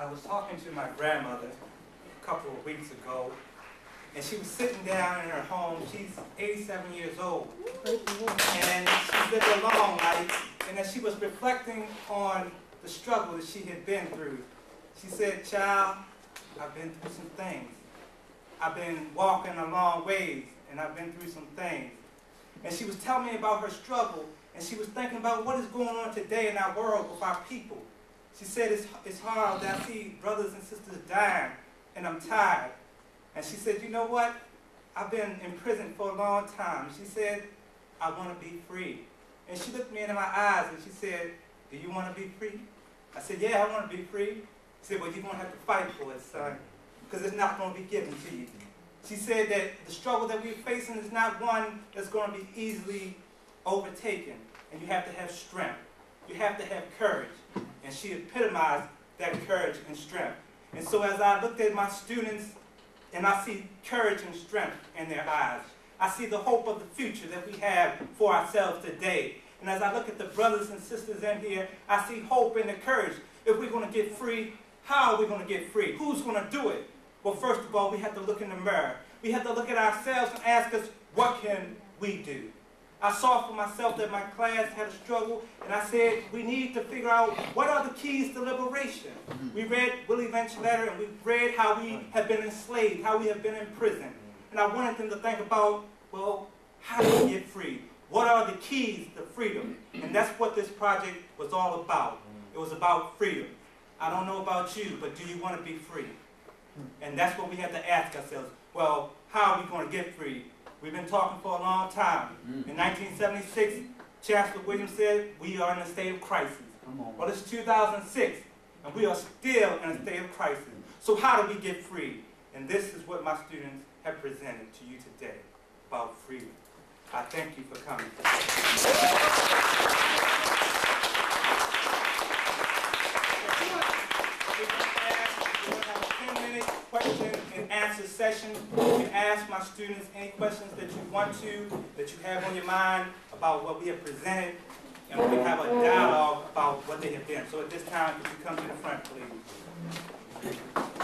I was talking to my grandmother a couple of weeks ago, and she was sitting down in her home. She's 87 years old, and she's lived a long life, and as she was reflecting on the struggle that she had been through, she said, "Child, I've been through some things. I've been walking a long ways, and I've been through some things." And she was telling me about her struggle, and she was thinking about what is going on today in our world with our people. She said, it's hard that I see brothers and sisters dying, and I'm tired. And she said, "You know what? I've been in prison for a long time." She said, "I want to be free." And she looked me in my eyes, and she said, "Do you want to be free?" I said, "Yeah, I want to be free." She said, "Well, you're going to have to fight for it, son, because it's not going to be given to you." She said that the struggle that we're facing is not one that's going to be easily overtaken, and you have to have strength. You have to have courage. And she epitomized that courage and strength. And so as I looked at my students, and I see courage and strength in their eyes, I see the hope of the future that we have for ourselves today. And as I look at the brothers and sisters in here, I see hope and the courage. If we're going to get free, how are we going to get free? Who's going to do it? Well, first of all, we have to look in the mirror. We have to look at ourselves and ask us, what can we do? I saw for myself that my class had a struggle, and I said, we need to figure out what are the keys to liberation. We read Willie Lynch's letter, and we read how we have been enslaved, how we have been in prison. And I wanted them to think about, well, how do we get free? What are the keys to freedom? And that's what this project was all about. It was about freedom. I don't know about you, but do you want to be free? And that's what we have to ask ourselves. Well, how are we going to get free? We've been talking for a long time. In 1976, Chancellor Williams said, we are in a state of crisis. Well, it's 2006, and we are still in a state of crisis. So how do we get free? And this is what my students have presented to you today about freedom. I thank you for coming. Question and answer session. You can ask my students any questions that you want to, that you have on your mind about what we have presented, and we can have a dialogue about what they have been. So at this time, could you come to the front, please?